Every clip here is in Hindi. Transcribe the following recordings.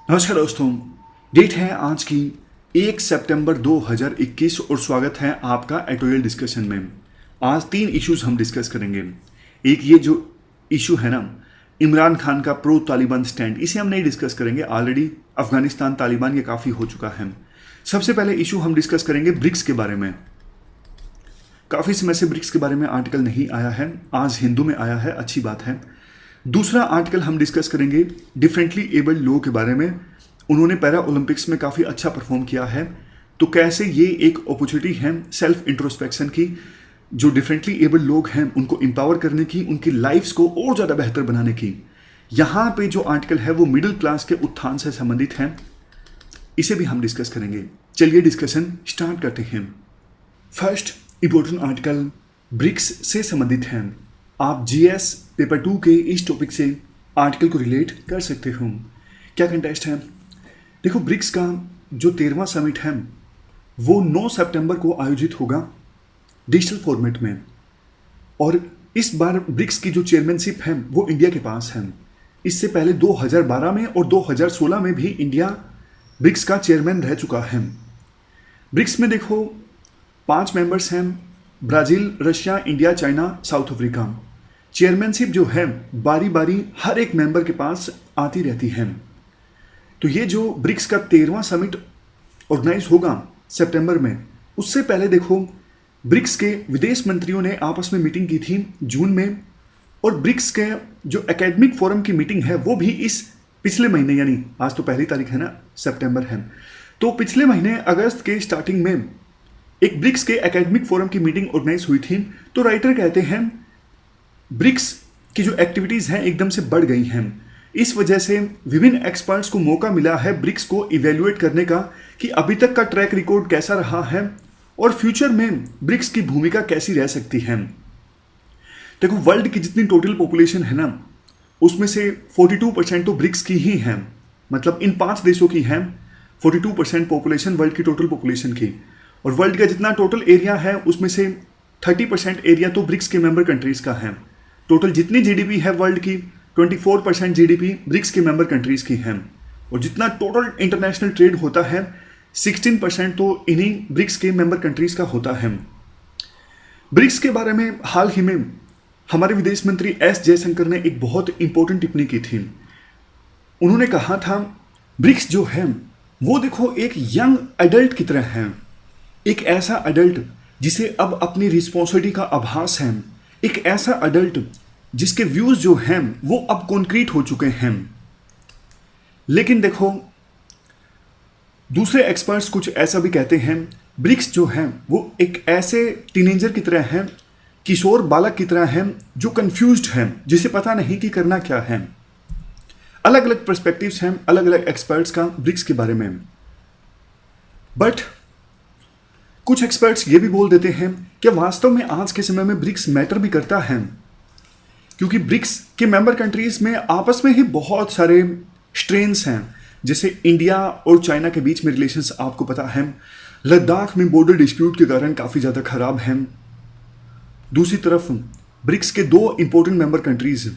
नमस्कार दोस्तों। डेट है आज की 1 सितंबर 2021 और स्वागत है आपका एटोरियल डिस्कशन में। आज 3 इश्यूज हम डिस्कस करेंगे। एक ये जो इशू है ना, इमरान खान का प्रो तालिबान स्टैंड, इसे हम नहीं डिस्कस करेंगे। ऑलरेडी अफगानिस्तान तालिबान ये काफ़ी हो चुका है। सबसे पहले इशू हम डिस्कस करेंगे ब्रिक्स के बारे में। काफ़ी समय से ब्रिक्स के बारे में आर्टिकल नहीं आया है, आज हिंदू में आया है, अच्छी बात है। दूसरा आर्टिकल हम डिस्कस करेंगे डिफरेंटली एबल्ड लोगों के बारे में। उन्होंने पैरा ओलंपिक्स में काफ़ी अच्छा परफॉर्म किया है, तो कैसे ये एक अपॉर्चुनिटी है सेल्फ इंट्रोस्पेक्शन की, जो डिफरेंटली एबल्ड लोग हैं उनको एम्पावर करने की, उनकी लाइफ्स को और ज़्यादा बेहतर बनाने की। यहाँ पे जो आर्टिकल है वो मिडिल क्लास के उत्थान से संबंधित है, इसे भी हम डिस्कस करेंगे। चलिए डिस्कशन स्टार्ट करते हैं। फर्स्ट इंपॉर्टेंट आर्टिकल ब्रिक्स से संबंधित है। आप जीएस पेपर 2 के इस टॉपिक से आर्टिकल को रिलेट कर सकते हो। क्या कंटेस्ट है? देखो, ब्रिक्स का जो 13वां समिट है वो 9 सितंबर को आयोजित होगा डिजिटल फॉर्मेट में, और इस बार ब्रिक्स की जो चेयरमैनशिप है वो इंडिया के पास है। इससे पहले 2012 में और 2016 में भी इंडिया ब्रिक्स का चेयरमैन रह चुका है। ब्रिक्स में देखो 5 मेंबर्स हैं, Brazil, Russia, India, China, south Africa. Chairmanship जो है बारी बारी हर एक मेंबर के पास आती रहती है। तो ये जो ब्रिक्स का 13वां समिट ऑर्गेनाइज होगा सितंबर में, उससे पहले देखो ब्रिक्स के विदेश मंत्रियों ने आपस में मीटिंग की थी जून में, और ब्रिक्स के जो एकेडमिक फोरम की मीटिंग है वो भी इस पिछले महीने, यानी आज तो पहली तारीख है ना, सितंबर है, तो पिछले महीने अगस्त के स्टार्टिंग में एक ब्रिक्स के एकेडमिक फोरम की मीटिंग ऑर्गेनाइज हुई थी। तो राइटर कहते हैं ब्रिक्स की जो एक्टिविटीज़ हैं एकदम से बढ़ गई हैं। इस वजह से विभिन्न एक्सपर्ट्स को मौका मिला है ब्रिक्स को इवेल्युएट करने का कि अभी तक का ट्रैक रिकॉर्ड कैसा रहा है और फ्यूचर में ब्रिक्स की भूमिका कैसी रह सकती है। देखो, वर्ल्ड की जितनी टोटल पॉपुलेशन है ना, उसमें से 42% तो ब्रिक्स की ही है, मतलब इन 5 देशों की है 42% पॉपुलेशन वर्ल्ड की टोटल पॉपुलेशन की। और वर्ल्ड का जितना टोटल एरिया है उसमें से 30% एरिया तो ब्रिक्स के मेंबर कंट्रीज़ का है। टोटल जितनी जीडीपी है वर्ल्ड की 24% जीडीपी ब्रिक्स के मेंबर कंट्रीज़ की है, और जितना टोटल इंटरनेशनल ट्रेड होता है 16% तो इन्हीं ब्रिक्स के मेंबर कंट्रीज़ का होता है। ब्रिक्स के बारे में हाल ही में हमारे विदेश मंत्री एस जयशंकर ने एक बहुत इंपॉर्टेंट टिप्पणी की थी। उन्होंने कहा था ब्रिक्स जो है वो देखो एक यंग एडल्ट की तरह है, एक ऐसा एडल्ट जिसे अब अपनी रिस्पॉन्सिबिलिटी का आभास है, एक ऐसा एडल्ट जिसके व्यूज़ जो हैं वो अब कॉन्क्रीट हो चुके हैं। लेकिन देखो, दूसरे एक्सपर्ट्स कुछ ऐसा भी कहते हैं ब्रिक्स जो है वो एक ऐसे टीनेजर की तरह है, किशोर बालक की तरह है, जो कंफ्यूज्ड है, जिसे पता नहीं कि करना क्या है। अलग अलग पर्सपेक्टिव्स हैं अलग अलग एक्सपर्ट्स का ब्रिक्स के बारे में, बट कुछ एक्सपर्ट्स ये भी बोल देते हैं कि वास्तव में आज के समय में ब्रिक्स मैटर भी करता है, क्योंकि ब्रिक्स के मेंबर कंट्रीज में आपस में ही बहुत सारे स्ट्रेन्स हैं। जैसे इंडिया और चाइना के बीच में रिलेशंस आपको पता है, लद्दाख में बॉर्डर डिस्प्यूट के कारण काफ़ी ज़्यादा खराब हैं। दूसरी तरफ ब्रिक्स के 2 इंपॉर्टेंट मेंबर कंट्रीज,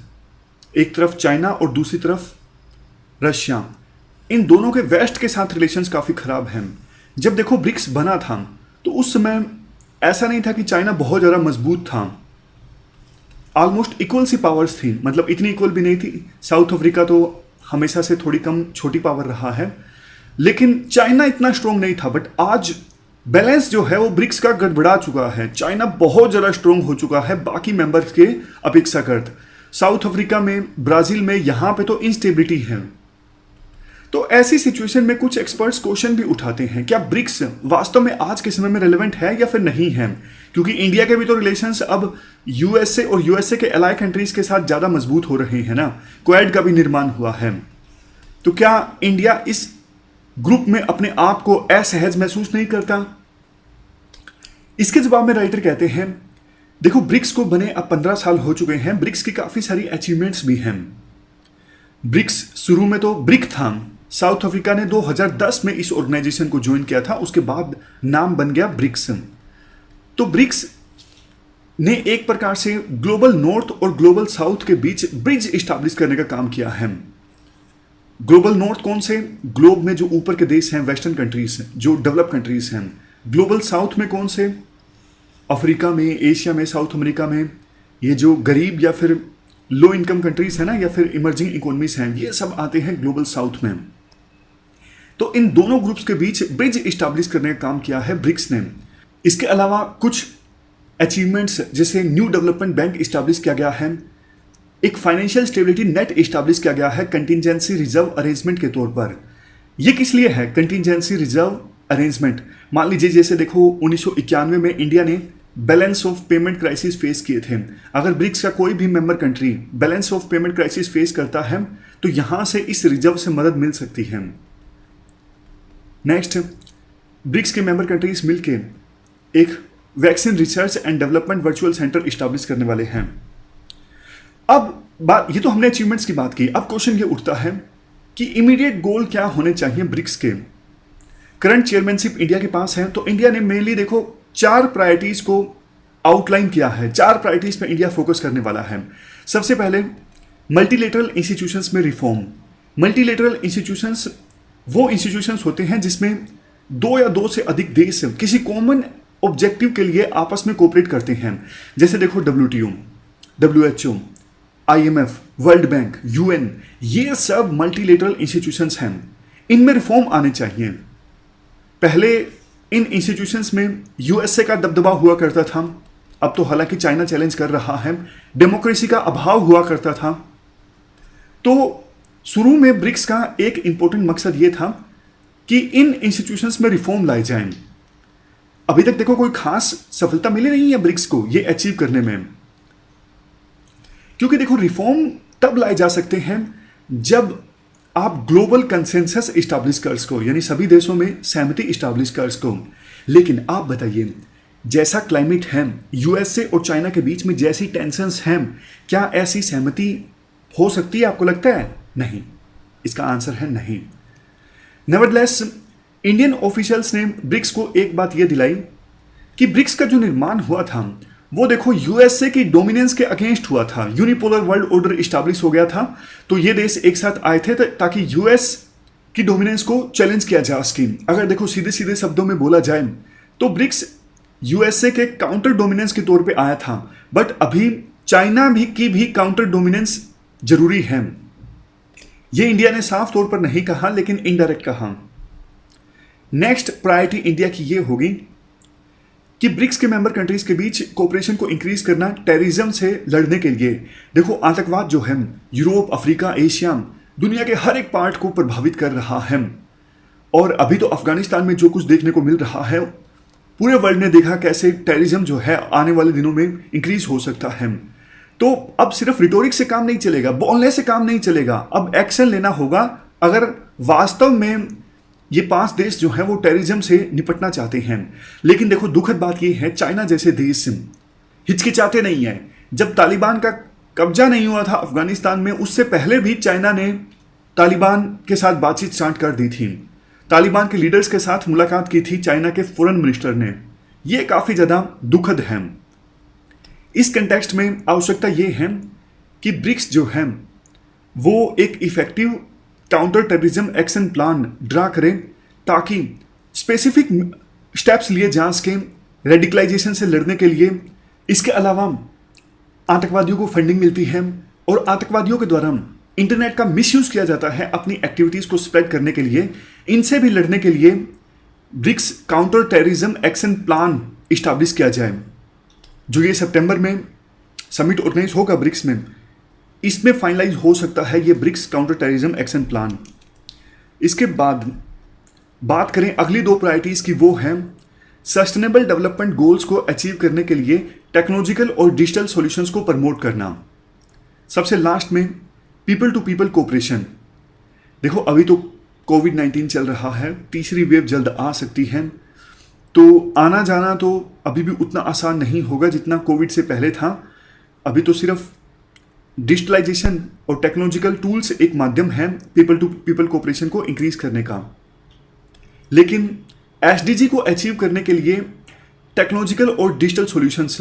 एक तरफ चाइना और दूसरी तरफ रशिया, इन दोनों के वेस्ट के साथ रिलेशंस काफ़ी खराब हैं। जब देखो ब्रिक्स बना था तो उस समय ऐसा नहीं था कि चाइना बहुत ज़्यादा मजबूत था, ऑलमोस्ट इक्वल सी पावर्स थी, मतलब इतनी इक्वल भी नहीं थी। साउथ अफ्रीका तो हमेशा से थोड़ी कम छोटी पावर रहा है, लेकिन चाइना इतना स्ट्रॉन्ग नहीं था। बट आज बैलेंस जो है वो ब्रिक्स का गड़बड़ा चुका है। चाइना बहुत ज़्यादा स्ट्रॉन्ग हो चुका है बाकी मेंबर्स के अपेक्षाकृत। साउथ अफ्रीका में, ब्राज़ील में, यहाँ पे तो इंस्टेबिलिटी है। तो ऐसी सिचुएशन में कुछ एक्सपर्ट्स क्वेश्चन भी उठाते हैं, क्या ब्रिक्स वास्तव में आज के समय में रेलेवेंट है या फिर नहीं है, क्योंकि इंडिया के भी तो रिलेशंस अब यूएसए और यूएसए के एलाय कंट्रीज के साथ ज़्यादा मजबूत हो रहे हैं ना, क्वाड का भी निर्माण हुआ है। तो क्या इंडिया इस ग्रुप में अपने आप को असहज महसूस नहीं करता? इसके जवाब में राइटर कहते हैं देखो, ब्रिक्स को बने अब 15 साल हो चुके हैं, ब्रिक्स की काफ़ी सारी अचीवमेंट्स भी हैं। ब्रिक्स शुरू में तो ब्रिक था, साउथ अफ्रीका ने 2010 में इस ऑर्गेनाइजेशन को ज्वाइन किया था, उसके बाद नाम बन गया ब्रिक्स। तो ब्रिक्स ने एक प्रकार से ग्लोबल नॉर्थ और ग्लोबल साउथ के बीच ब्रिज इस्टेब्लिश करने का काम किया है। ग्लोबल नॉर्थ कौन से? ग्लोब में जो ऊपर के देश हैं, वेस्टर्न कंट्रीज हैं, जो डेवलप कंट्रीज हैं। ग्लोबल साउथ में कौन से? अफ्रीका में, एशिया में, साउथ अमेरिका में, ये जो गरीब या फिर लो इनकम कंट्रीज है ना, या फिर इमर्जिंग इकोनॉमीज हैं, ये सब आते हैं ग्लोबल साउथ में। तो इन दोनों ग्रुप्स के बीच ब्रिज इस्टेब्लिश करने का काम किया है ब्रिक्स ने। इसके अलावा कुछ अचीवमेंट्स, जैसे न्यू डेवलपमेंट बैंक इस्टेब्लिश किया गया है, एक फाइनेंशियल स्टेबिलिटी नेट इस्टेब्लिश किया गया है कंटिजेंसी रिजर्व अरेंजमेंट के तौर पर। ये किस लिए है कंटिजेंसी रिजर्व अरेंजमेंट? मान लीजिए जैसे देखो 1991 में इंडिया ने balance of payment crisis face किए थे। अगर ब्रिक्स का कोई भी member country balance of payment crisis face करता है तो यहां से इस रिजर्व से मदद मिल सकती है। नेक्स्ट, ब्रिक्स के मेंबर कंट्रीज मिलके एक vaccine research and development virtual centre establish करने वाले हैं। अब बात, ये तो हमने अचीवमेंट्स की बात की। अब क्वेश्चन ये उठता है कि इमीडिएट गोल क्या होने चाहिए ब्रिक्स के। करंट चेयरमैनशिप इंडिया के पास है, तो इंडिया ने मेनली देखो 4 प्रायोरिटीज को आउटलाइन किया है। 4 प्रायोरिटीज पे इंडिया फोकस करने वाला है। सबसे पहले मल्टीलेटरल इंस्टीट्यूशंस में रिफॉर्म। मल्टीलेटरल इंस्टीट्यूशंस वो इंस्टीट्यूशंस होते हैं जिसमें 2 या 2 से अधिक देश किसी कॉमन ऑब्जेक्टिव के लिए आपस में कोऑपरेट करते हैं। जैसे देखो WTO, WHO, IMF, world bank, UN, ये सब मल्टीलेटरल इंस्टीट्यूशंस हैं। इनमें रिफॉर्म आने चाहिए। पहले इन इंस्टीट्यूशंस में USA का दबदबा हुआ करता था, अब तो हालांकि चाइना चैलेंज कर रहा है। डेमोक्रेसी का अभाव हुआ करता था। तो शुरू में ब्रिक्स का एक इंपॉर्टेंट मकसद ये था कि इन इंस्टीट्यूशंस में रिफॉर्म लाए जाएं। अभी तक देखो कोई खास सफलता मिली नहीं है ब्रिक्स को ये अचीव करने में, क्योंकि देखो रिफॉर्म तब लाए जा सकते हैं जब आप ग्लोबल कंसेंसस इस्टेब्लिश कर सको, यानी सभी देशों में सहमति इस्टेब्लिश कर सको। लेकिन आप बताइए, जैसा क्लाइमेट है, USA और चाइना के बीच में जैसी टेंशंस हैं, क्या ऐसी सहमति हो सकती है? आपको लगता है? नहीं। इसका आंसर है नहीं। नेवरदलेस इंडियन ऑफिशियल्स ने ब्रिक्स को एक बात यह दिलाई कि ब्रिक्स का जो निर्माण हुआ था वो देखो USA की डोमिनेंस के अगेंस्ट हुआ था। यूनिपोलर वर्ल्ड ऑर्डर इस्टेब्लिश हो गया था, तो ये देश एक साथ आए थे ताकि US की डोमिनेंस को चैलेंज किया जा सके। अगर देखो सीधे सीधे शब्दों में बोला जाए तो ब्रिक्स USA के काउंटर डोमिनेंस के तौर पे आया था, बट अभी चाइना की भी काउंटर डोमिनेंस जरूरी है। ये इंडिया ने साफ तौर पर नहीं कहा, लेकिन इनडायरेक्ट कहा। नेक्स्ट प्रायोरिटी इंडिया की ये होगी कि ब्रिक्स के मेंबर कंट्रीज के बीच कोऑपरेशन को इंक्रीज करना टेररिज्म से लड़ने के लिए। देखो आतंकवाद जो है यूरोप, अफ्रीका, एशिया, दुनिया के हर एक पार्ट को प्रभावित कर रहा है। और अभी तो अफगानिस्तान में जो कुछ देखने को मिल रहा है, पूरे वर्ल्ड ने देखा कैसे टेररिज्म जो है आने वाले दिनों में इंक्रीज हो सकता है। तो अब सिर्फ रिटोरिक से काम नहीं चलेगा, बोलने से काम नहीं चलेगा, अब एक्शन लेना होगा अगर वास्तव में ये 5 देश जो हैं वो टेररिज्म से निपटना चाहते हैं। लेकिन देखो दुखद बात ये है, चाइना जैसे देश हिचकिचाते नहीं है। जब तालिबान का कब्जा नहीं हुआ था अफगानिस्तान में, उससे पहले भी चाइना ने तालिबान के साथ बातचीत स्टार्ट कर दी थी। तालिबान के लीडर्स के साथ मुलाकात की थी चाइना के फॉरेन मिनिस्टर ने। ये काफ़ी ज़्यादा दुखद है। इस कंटेक्स्ट में आवश्यकता ये है कि ब्रिक्स जो है वो एक effective counter terrorism action plan draw करें ताकि स्पेसिफिक स्टेप्स लिए जा सकें रेडिकलाइजेशन से लड़ने के लिए। इसके अलावा आतंकवादियों को फंडिंग मिलती है और आतंकवादियों के द्वारा इंटरनेट का मिसयूज किया जाता है अपनी एक्टिविटीज़ को स्प्रेड करने के लिए। इनसे भी लड़ने के लिए BRICS counter terrorism action plan establish किया जाए, जो ये सितंबर में समिट ऑर्गेनाइज होगा ब्रिक्स में, इसमें फाइनलाइज हो सकता है ये BRICS counter terrorism action plan. इसके बाद बात करें अगली 2 प्रायोरिटीज़ की, वो है सस्टेनेबल डेवलपमेंट गोल्स को अचीव करने के लिए टेक्नोलॉजिकल और डिजिटल सॉल्यूशंस को प्रमोट करना। सबसे लास्ट में पीपल टू पीपल कोऑपरेशन। देखो अभी तो कोविड-19 चल रहा है, तीसरी वेव जल्द आ सकती है, तो आना जाना तो अभी भी उतना आसान नहीं होगा जितना कोविड से पहले था। अभी तो सिर्फ डिजिटलाइजेशन और टेक्नोलॉजिकल टूल्स एक माध्यम है पीपल टू पीपल कोऑपरेशन को इंक्रीज करने का। लेकिन SDG को अचीव करने के लिए टेक्नोलॉजिकल और डिजिटल सॉल्यूशंस,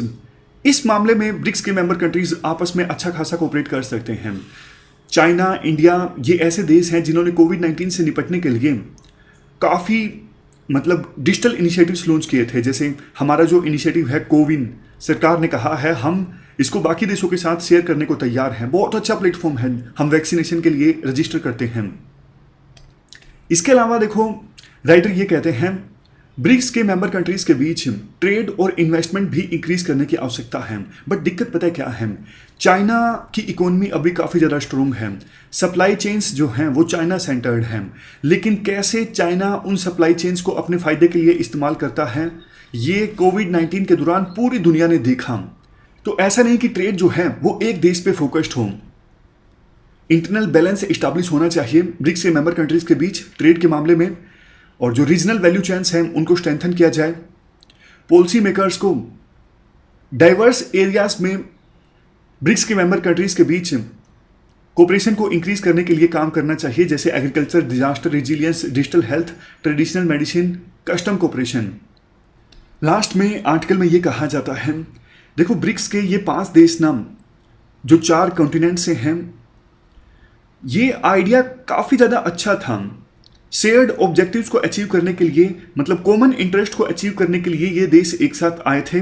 इस मामले में ब्रिक्स के मेंबर कंट्रीज आपस में अच्छा खासा कोऑपरेट कर सकते हैं। चाइना, इंडिया, ये ऐसे देश हैं जिन्होंने कोविड-19 से निपटने के लिए काफ़ी मतलब डिजिटल इनिशिएटिव्स लॉन्च किए थे। जैसे हमारा जो इनिशिएटिव है कोविन, सरकार ने कहा है हम इसको बाकी देशों के साथ शेयर करने को तैयार हैं। बहुत अच्छा प्लेटफॉर्म है, हम वैक्सीनेशन के लिए रजिस्टर करते हैं। इसके अलावा देखो, राइटर ये कहते हैं ब्रिक्स के मेंबर कंट्रीज के बीच ट्रेड और इन्वेस्टमेंट भी इंक्रीज करने की आवश्यकता है। बट दिक्कत पता है क्या है, चाइना की इकोनॉमी अभी काफ़ी ज़्यादा स्ट्रोंग है, सप्लाई चेन्स जो हैं वो चाइना सेंटर्ड हैं। लेकिन कैसे चाइना उन सप्लाई चेन्स को अपने फ़ायदे के लिए इस्तेमाल करता है, ये कोविड-19 के दौरान पूरी दुनिया ने देखा। तो ऐसा नहीं कि ट्रेड जो है वो एक देश पे फोकस्ड हो, इंटरनल बैलेंस इस्टेब्लिश होना चाहिए ब्रिक्स के मेंबर कंट्रीज के बीच ट्रेड के मामले में, और जो रीजनल वैल्यू चेन्स हैं उनको स्ट्रेंथन किया जाए। पॉलिसी मेकर्स को डाइवर्स एरियाज में ब्रिक्स के मेंबर कंट्रीज के बीच कोऑपरेशन को इंक्रीज करने के लिए काम करना चाहिए, जैसे agriculture, disaster resilience, digital health, traditional medicine, custom cooperation. Last में आर्टिकल में ये कहा जाता है, देखो ब्रिक्स के ये 5 देश नाम जो 4 कॉन्टिनेंट से हैं, ये आइडिया काफ़ी ज़्यादा अच्छा था। शेयर्ड ऑब्जेक्टिव्स को अचीव करने के लिए, मतलब कॉमन इंटरेस्ट को अचीव करने के लिए ये देश एक साथ आए थे,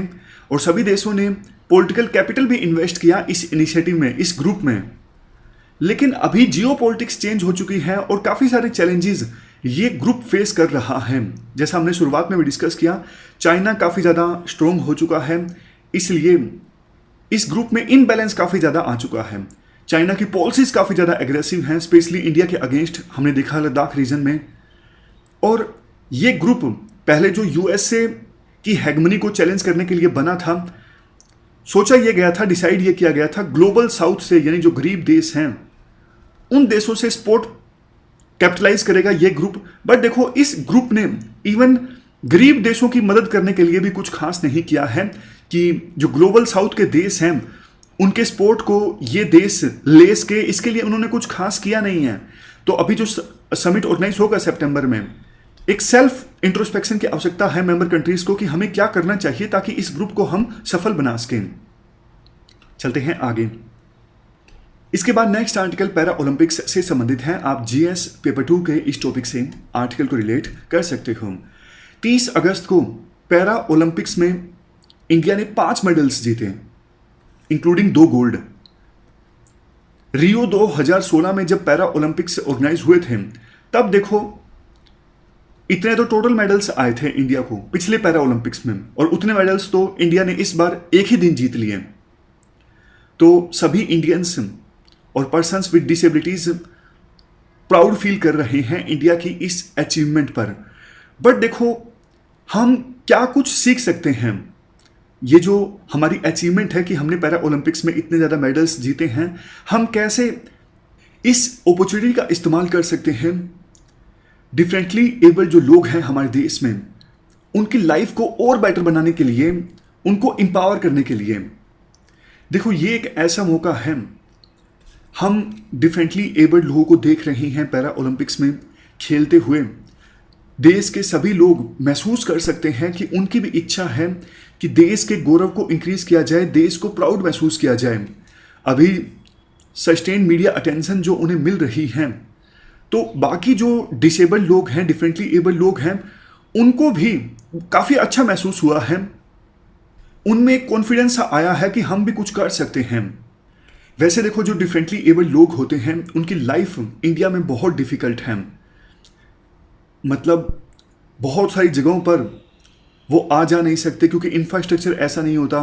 और सभी देशों ने पॉलिटिकल कैपिटल भी इन्वेस्ट किया इस इनिशिएटिव में, इस ग्रुप में। लेकिन अभी जियोपॉलिटिक्स चेंज हो चुकी है और काफ़ी सारे चैलेंजेस ये ग्रुप फेस कर रहा है। जैसा हमने शुरुआत में भी डिस्कस किया, चाइना काफ़ी ज़्यादा स्ट्रोंग हो चुका है, इसलिए इस ग्रुप में इनबैलेंस काफ़ी ज़्यादा आ चुका है। चाइना की पॉलिसीज काफ़ी ज़्यादा एग्रेसिव हैं, स्पेशली इंडिया के अगेंस्ट, हमने देखा लद्दाख रीजन में। और ये ग्रुप पहले जो यूएसए की हेगमनी को चैलेंज करने के लिए बना था, सोचा यह गया था, डिसाइड ये किया गया था ग्लोबल साउथ से, यानी जो गरीब देश हैं उन देशों से सपोर्ट कैपिटलाइज करेगा ये ग्रुप। बट देखो, इस ग्रुप ने इवन गरीब देशों की मदद करने के लिए भी कुछ खास नहीं किया है, कि जो ग्लोबल साउथ के देश हैं उनके सपोर्ट को ये देश ले सके, इसके लिए उन्होंने कुछ खास किया नहीं है। तो अभी जो समिट ऑर्गेनाइज होगा सितंबर में, एक सेल्फ इंट्रोस्पेक्शन की आवश्यकता है मेंबर कंट्रीज को कि हमें क्या करना चाहिए ताकि इस ग्रुप को हम सफल बना सकें। चलते हैं आगे। इसके बाद नेक्स्ट आर्टिकल पैरा ओलंपिक्स से संबंधित है। आप जीएस पेपर 2 के इस टॉपिक से आर्टिकल को रिलेट कर सकते हो। 30 अगस्त को पैरा ओलंपिक्स में इंडिया ने 5 मेडल्स जीते, इंक्लूडिंग 2 गोल्ड। रियो 2016 में जब पैरा ओलंपिक्स ऑर्गेनाइज हुए थे, तब देखो इतने तो टोटल मेडल्स आए थे इंडिया को पिछले पैरा ओलंपिक्स में, और उतने मेडल्स तो इंडिया ने इस बार एक ही दिन जीत लिए। तो सभी इंडियंस और persons with disabilities proud feel कर रहे हैं इंडिया की इस अचीवमेंट पर। बट देखो, हम क्या कुछ सीख सकते हैं, ये जो हमारी अचीवमेंट है कि हमने पैरा ओलंपिक्स में इतने ज़्यादा मेडल्स जीते हैं, हम कैसे इस अपॉर्चुनिटी का इस्तेमाल कर सकते हैं डिफरेंटली एबल जो लोग हैं हमारे देश में, उनकी लाइफ को और बेटर बनाने के लिए, उनको एम्पावर करने के लिए। देखो, ये एक ऐसा मौका है, हम डिफरेंटली एबल्ड लोगों को देख रहे हैं पैरा ओलंपिक्स में खेलते हुए। देश के सभी लोग महसूस कर सकते हैं कि उनकी भी इच्छा है कि देश के गौरव को इंक्रीज किया जाए, देश को प्राउड महसूस किया जाए। अभी सस्टेन मीडिया अटेंशन जो उन्हें मिल रही है, तो बाकी जो डिसेबल्ड लोग हैं, डिफरेंटली एबल्ड लोग हैं, उनको भी काफ़ी अच्छा महसूस हुआ है। उनमें कॉन्फिडेंस आया है कि हम भी कुछ कर सकते हैं। वैसे देखो, जो डिफरेंटली एबल्ड लोग होते हैं उनकी लाइफ इंडिया में बहुत डिफ़िकल्ट है। मतलब बहुत सारी जगहों पर वो आ जा नहीं सकते क्योंकि इंफ्रास्ट्रक्चर ऐसा नहीं होता।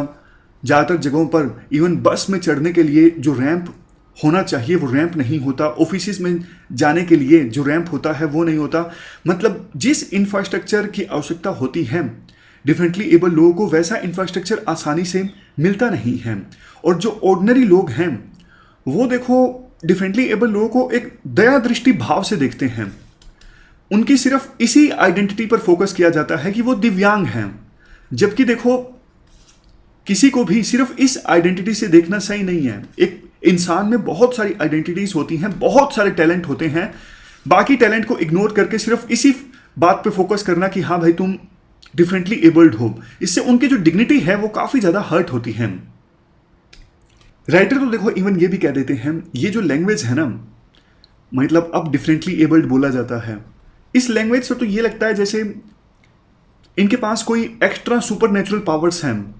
ज़्यादातर जगहों पर इवन बस में चढ़ने के लिए जो रैंप होना चाहिए वो रैंप नहीं होता। ऑफिस में जाने के लिए जो रैंप होता है वो नहीं होता। मतलब जिस इंफ्रास्ट्रक्चर की आवश्यकता होती है डिफरेंटली एबल लोगों को, वैसा इंफ्रास्ट्रक्चर आसानी से मिलता नहीं है। और जो ऑर्डिनरी लोग हैं वो देखो डिफरेंटली एबल लोगों को एक दया दृष्टि भाव से देखते हैं। उनकी सिर्फ इसी आइडेंटिटी पर फोकस किया जाता है कि वो दिव्यांग हैं, जबकि देखो किसी को भी सिर्फ इस आइडेंटिटी से देखना सही नहीं है। एक इंसान में बहुत सारी आइडेंटिटीज होती हैं, बहुत सारे टैलेंट होते हैं। बाकी टैलेंट को इग्नोर करके सिर्फ इसी बात पे फोकस करना कि हाँ भाई तुम डिफरेंटली एबल्ड हो, इससे उनकी जो डिग्निटी है वो काफ़ी ज़्यादा हर्ट होती है। राइटर तो देखो इवन ये भी कह देते हैं, ये जो लैंग्वेज है ना, मतलब अब डिफरेंटली एबल्ड बोला जाता है, इस लैंग्वेज से तो ये लगता है जैसे इनके पास कोई एक्स्ट्रा सुपर नेचुरल पावर्स हैं।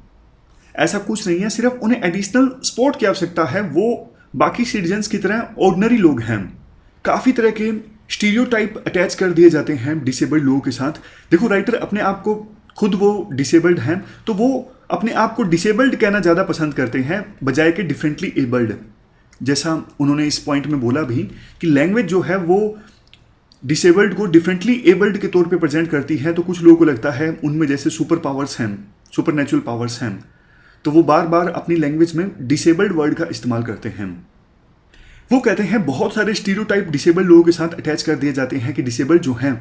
ऐसा कुछ नहीं है, सिर्फ उन्हें एडिशनल सपोर्ट की आवश्यकता है। वो बाकी सिटीजन्स की तरह ऑर्डिनरी लोग हैं। काफ़ी तरह के स्टीरियोटाइप अटैच कर दिए जाते हैं डिसेबल्ड लोगों के साथ। देखो राइटर अपने आप को खुद वो डिसेबल्ड हैं, तो वो अपने आप को डिसेबल्ड कहना ज़्यादा पसंद करते हैं बजाय के डिफरेंटली एबल्ड। जैसा उन्होंने इस पॉइंट में बोला भी कि लैंग्वेज जो है वो डिसेबल्ड को डिफरेंटली एबल्ड के तौर पे प्रेजेंट करती है, तो कुछ लोगों को लगता है उनमें जैसे सुपर पावर्स हैं, सुपर नेचुरल पावर्स हैं, तो वो बार बार अपनी लैंग्वेज में डिसेबल्ड वर्ड का इस्तेमाल करते हैं। वो कहते हैं बहुत सारे स्टीरियोटाइप डिसेबल्ड लोगों के साथ अटैच कर दिए जाते हैं कि डिसेबल्ड जो हैं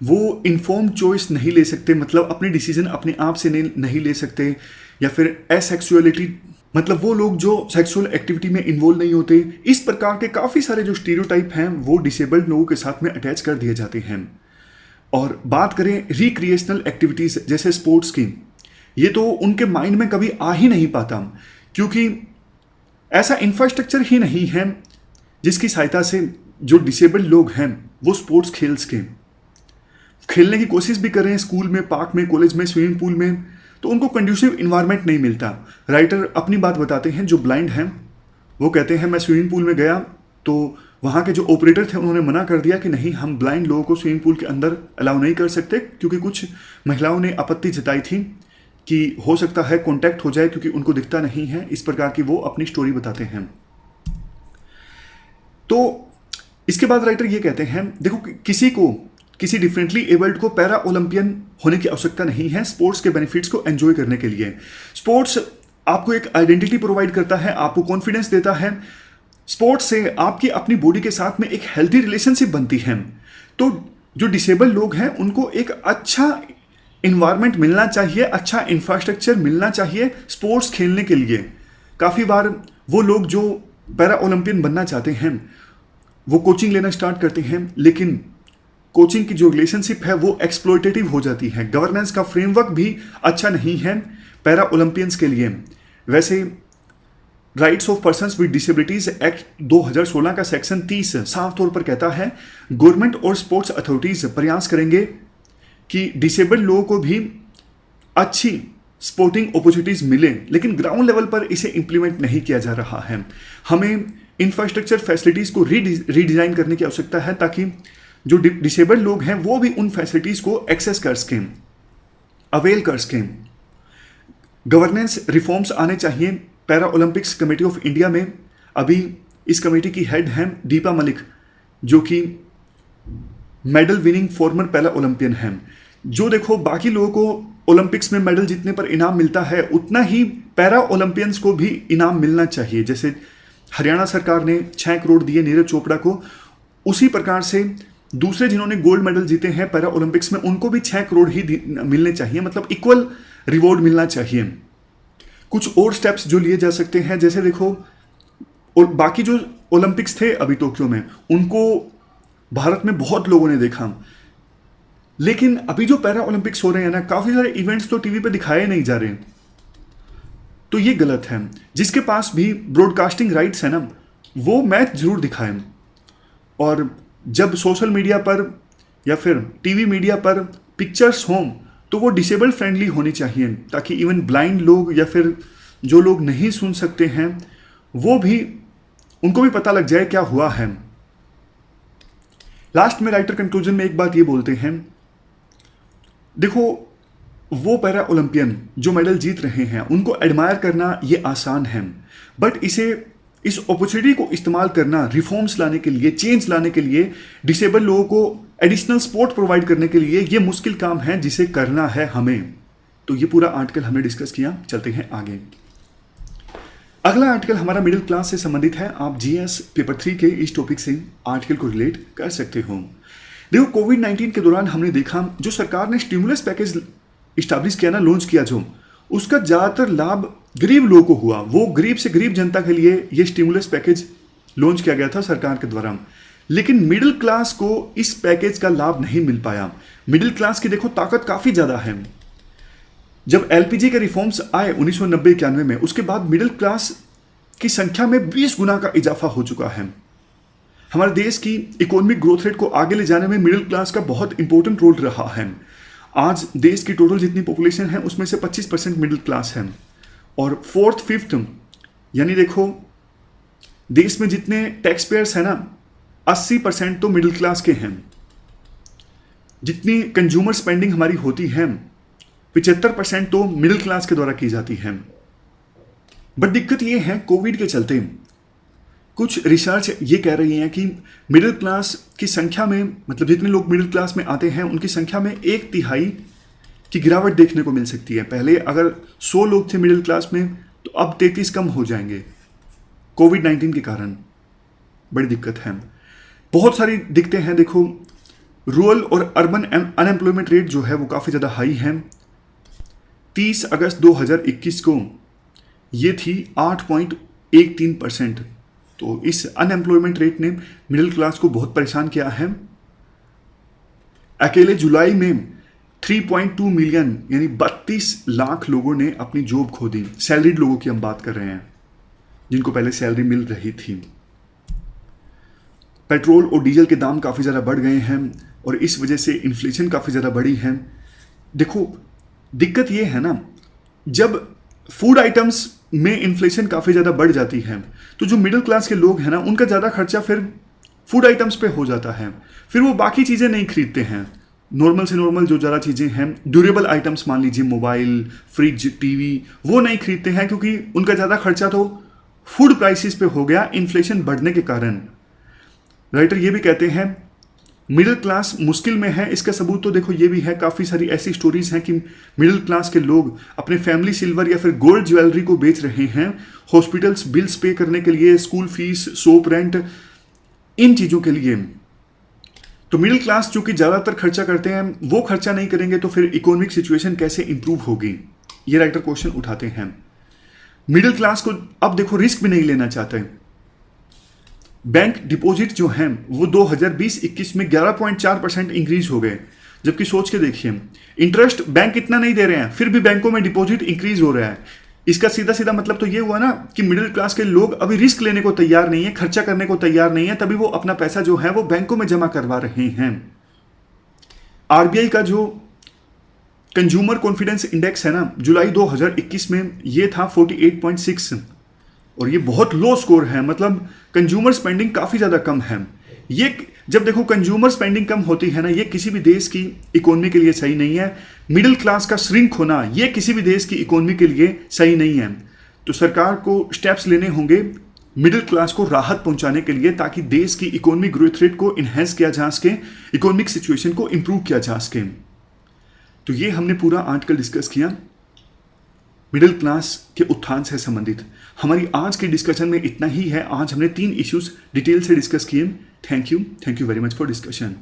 वो इन्फॉर्म चॉइस नहीं ले सकते, मतलब अपने डिसीजन अपने आप से नहीं ले सकते, या फिर एसेक्सुअलिटी, मतलब वो लोग जो सेक्सुअल एक्टिविटी में इन्वॉल्व नहीं होते। इस प्रकार के काफ़ी सारे जो स्टीरियोटाइप हैं वो डिसेबल्ड लोगों के साथ में अटैच कर दिए जाते हैं। और बात करें रिक्रिएशनल एक्टिविटीज़ जैसे स्पोर्ट्स की, ये तो उनके माइंड में कभी आ ही नहीं पाता, क्योंकि ऐसा इंफ्रास्ट्रक्चर ही नहीं है जिसकी सहायता से जो डिसेबल्ड लोग हैं वो स्पोर्ट्स खेलने की कोशिश भी करें, स्कूल में, पार्क में, कॉलेज में, स्विमिंग पूल में, तो उनको कंड्यूसिव इन्वायरमेंट नहीं मिलता। राइटर अपनी बात बताते हैं, जो ब्लाइंड हैं वो कहते हैं मैं स्विमिंग पूल में गया तो वहाँ के जो ऑपरेटर थे उन्होंने मना कर दिया कि नहीं, हम ब्लाइंड लोगों को स्विमिंग पूल के अंदर अलाउ नहीं कर सकते, क्योंकि कुछ महिलाओं ने आपत्ति जताई थी कि हो सकता है कॉन्टैक्ट हो जाए क्योंकि उनको दिखता नहीं है। इस प्रकार की वो अपनी स्टोरी बताते हैं। तो इसके बाद राइटर ये कहते हैं, देखो किसी डिफरेंटली एबल्ड को पैरा ओलंपियन होने की आवश्यकता नहीं है स्पोर्ट्स के बेनिफिट्स को एंजॉय करने के लिए। स्पोर्ट्स आपको एक आइडेंटिटी प्रोवाइड करता है, आपको कॉन्फिडेंस देता है। स्पोर्ट्स से आपकी अपनी बॉडी के साथ में एक हेल्दी रिलेशनशिप बनती है। तो जो डिसेबल्ड लोग हैं उनको एक अच्छा इन्वायरमेंट मिलना चाहिए, अच्छा इंफ्रास्ट्रक्चर मिलना चाहिए स्पोर्ट्स खेलने के लिए। काफ़ी बार वो लोग जो पैरा ओलंपियन बनना चाहते हैं वो कोचिंग लेना स्टार्ट करते हैं, लेकिन कोचिंग की जो रिलेशनशिप है वो एक्सप्लॉयटेटिव हो जाती है। गवर्नेंस का फ्रेमवर्क भी अच्छा नहीं है पैरा ओलंपियंस के लिए। वैसे rights of persons with disabilities act 2016 का सेक्शन 30 साफ तौर पर कहता है गवर्नमेंट और स्पोर्ट्स अथॉरिटीज प्रयास करेंगे कि डिसेबल्ड लोगों को भी अच्छी स्पोर्टिंग अपॉर्चुनिटीज मिले, लेकिन ग्राउंड लेवल पर इसे इंप्लीमेंट नहीं किया जा रहा है। हमें इंफ्रास्ट्रक्चर फैसिलिटीज को रीडिजाइन करने की आवश्यकता है ताकि जो डिसेबल्ड लोग हैं वो भी उन फैसिलिटीज को एक्सेस कर सकें, अवेल कर सकें। गवर्नेंस रिफॉर्म्स आने चाहिए। Para Olympics committee of India में अभी इस कमेटी की हेड हैं दीपा मलिक, जो कि medal winning farmer para Olympian हैं। जो देखो बाकी लोगों को ओलंपिक्स में मेडल जीतने पर इनाम मिलता है, उतना ही पैरा ओलंपियंस को भी इनाम मिलना चाहिए। जैसे हरियाणा सरकार ने 6 करोड़ दिए नीरज चोपड़ा को, उसी प्रकार से दूसरे जिन्होंने गोल्ड मेडल जीते हैं पैरा ओलंपिक्स में उनको भी 6 करोड़ ही मिलने चाहिए, मतलब इक्वल रिवॉर्ड मिलना चाहिए। कुछ और स्टेप्स जो लिए जा सकते हैं, जैसे देखो और बाकी जो ओलंपिक्स थे अभी टोक्यो में, उनको भारत में बहुत लोगों ने देखा, लेकिन अभी जो पैरा ओलंपिक्स हो रहे हैं ना, काफ़ी सारे इवेंट्स तो टीवी पे दिखाए नहीं जा रहे, तो ये गलत है। जिसके पास भी ब्रॉडकास्टिंग राइट्स है ना, वो मैच जरूर दिखाएं। और जब सोशल मीडिया पर या फिर टीवी मीडिया पर पिक्चर्स हों तो वो डिसेबल फ्रेंडली होनी चाहिए, ताकि इवन ब्लाइंड लोग या फिर जो लोग नहीं सुन सकते हैं वो भी, उनको भी पता लग जाए क्या हुआ है। लास्ट में राइटर कंक्लूजन में एक बात ये बोलते हैं, देखो वो पैरा ओलंपियन जो मेडल जीत रहे हैं उनको एडमायर करना ये आसान है, बट इस अपॉर्चुनिटी को इस्तेमाल करना रिफॉर्म्स लाने के लिए, चेंज लाने के लिए, डिसेबल लोगों को एडिशनल सपोर्ट प्रोवाइड करने के लिए, ये मुश्किल काम है जिसे करना है हमें। तो ये पूरा आर्टिकल हमने डिस्कस किया। चलते हैं आगे। अगला आर्टिकल हमारा मिडिल क्लास से संबंधित है। आप जीएस पेपर 3 के इस टॉपिक से आर्टिकल को रिलेट कर सकते हो। देखो कोविड-19 के दौरान हमने देखा जो सरकार ने स्टिमुलस पैकेज इस्टेब्लिश किया ना, लॉन्च किया, जो उसका ज़्यादातर लाभ गरीब लोगों को हुआ। वो गरीब से गरीब जनता के लिए ये स्टिमुलस पैकेज लॉन्च किया गया था सरकार के द्वारा, लेकिन मिडिल क्लास को इस पैकेज का लाभ नहीं मिल पाया। मिडिल क्लास की देखो ताकत काफ़ी ज़्यादा है। जब एलपीजी के रिफॉर्म्स आए 1990-91 में, उसके बाद मिडिल क्लास की संख्या में 20 गुना का इजाफा हो चुका है। हमारे देश की इकोनॉमिक ग्रोथ रेट को आगे ले जाने में मिडिल क्लास का बहुत इंपॉर्टेंट रोल रहा है। आज देश की टोटल जितनी पॉपुलेशन है उसमें से 25% मिडिल क्लास है, और फोर्थ फिफ्थ यानी देखो देश में जितने टैक्स पेयर्स हैं ना 80% तो मिडिल क्लास के हैं। जितनी कंज्यूमर स्पेंडिंग हमारी होती है 75% तो मिडिल क्लास के द्वारा की जाती है। बट दिक्कत ये है कोविड के चलते कुछ रिसर्च ये कह रही है कि मिडिल क्लास की संख्या में, मतलब जितने लोग मिडिल क्लास में आते हैं उनकी संख्या में 1/3 की गिरावट देखने को मिल सकती है। पहले अगर 100 लोग थे मिडिल क्लास में तो अब 33 कम हो जाएंगे कोविड-19 के कारण। बड़ी दिक्कत है। बहुत सारी दिक्कतें हैं। देखो रूरल और अर्बन अनएम्प्लॉयमेंट रेट जो है वो काफ़ी ज़्यादा हाई है। 30 अगस्त 2021 को ये थी 8.13%। तो इस अनएम्प्लॉयमेंट रेट ने मिडिल क्लास को बहुत परेशान किया है। अकेले जुलाई में 3.2 मिलियन यानी 32 लाख लोगों ने अपनी जॉब खो दी। सैलरीड लोगों की हम बात कर रहे हैं जिनको पहले सैलरी मिल रही थी। पेट्रोल और डीजल के दाम काफ़ी ज़्यादा बढ़ गए हैं और इस वजह से इन्फ्लेशन काफ़ी ज़्यादा बढ़ी है। देखो दिक्कत ये है ना, जब फूड आइटम्स में इन्फ्लेशन काफ़ी ज़्यादा बढ़ जाती है तो जो मिडिल क्लास के लोग हैं ना उनका ज़्यादा खर्चा फिर फूड आइटम्स पे हो जाता है। फिर वो बाकी चीज़ें नहीं खरीदते हैं। नॉर्मल से नॉर्मल जो ज़्यादा चीज़ें हैं, ड्यूरेबल आइटम्स मान लीजिए मोबाइल, फ्रिज, टीवी, वो नहीं खरीदते हैं क्योंकि उनका ज़्यादा खर्चा तो फूड प्राइसेस पे हो गया इन्फ्लेशन बढ़ने के कारण। राइटर ये भी कहते हैं मिडिल क्लास मुश्किल में है। इसका सबूत तो देखो ये भी है, काफ़ी सारी ऐसी स्टोरीज हैं कि मिडिल क्लास के लोग अपने फैमिली सिल्वर या फिर गोल्ड ज्वेलरी को बेच रहे हैं हॉस्पिटल्स बिल्स पे करने के लिए, स्कूल फीस, सोप रेंट, इन चीज़ों के लिए। तो मिडिल क्लास जो कि ज़्यादातर खर्चा करते हैं वो खर्चा नहीं करेंगे तो फिर इकोनॉमिक सिचुएशन कैसे इंप्रूव होगी, ये राइटर क्वेश्चन उठाते हैं। मिडिल क्लास को अब देखो रिस्क भी नहीं लेना चाहते। बैंक डिपॉजिट जो हैं वो 2020-21 में 11.4% इंक्रीज हो गए, जबकि सोच के देखिए इंटरेस्ट बैंक इतना नहीं दे रहे हैं फिर भी बैंकों में डिपॉजिट इंक्रीज हो रहा है। इसका सीधा सीधा मतलब तो ये हुआ ना कि मिडिल क्लास के लोग अभी रिस्क लेने को तैयार नहीं है, खर्चा करने को तैयार नहीं है, तभी वो अपना पैसा जो है वो बैंकों में जमा करवा रहे हैं। आरबीआई का जो कंज्यूमर कॉन्फिडेंस इंडेक्स है ना जुलाई 2021 में ये था 48.6 और ये बहुत लो स्कोर है। मतलब कंज्यूमर स्पेंडिंग काफ़ी ज़्यादा कम है। ये जब देखो कंज्यूमर स्पेंडिंग कम होती है ना, ये किसी भी देश की इकोनॉमी के लिए सही नहीं है। मिडिल क्लास का श्रिंक होना ये किसी भी देश की इकोनॉमी के लिए सही नहीं है। तो सरकार को स्टेप्स लेने होंगे मिडिल क्लास को राहत पहुंचाने के लिए, ताकि देश की इकोनॉमिक ग्रोथ रेट को इन्हेंस किया जा सके, इकोनॉमिक सिचुएशन को इंप्रूव किया जा सके। तो ये हमने पूरा आर्टिकल डिस्कस किया मिडिल क्लास के उत्थान से संबंधित। हमारी आज के डिस्कशन में इतना ही है। आज हमने 3 इश्यूज डिटेल से डिस्कस किए। Thank you very much for discussion.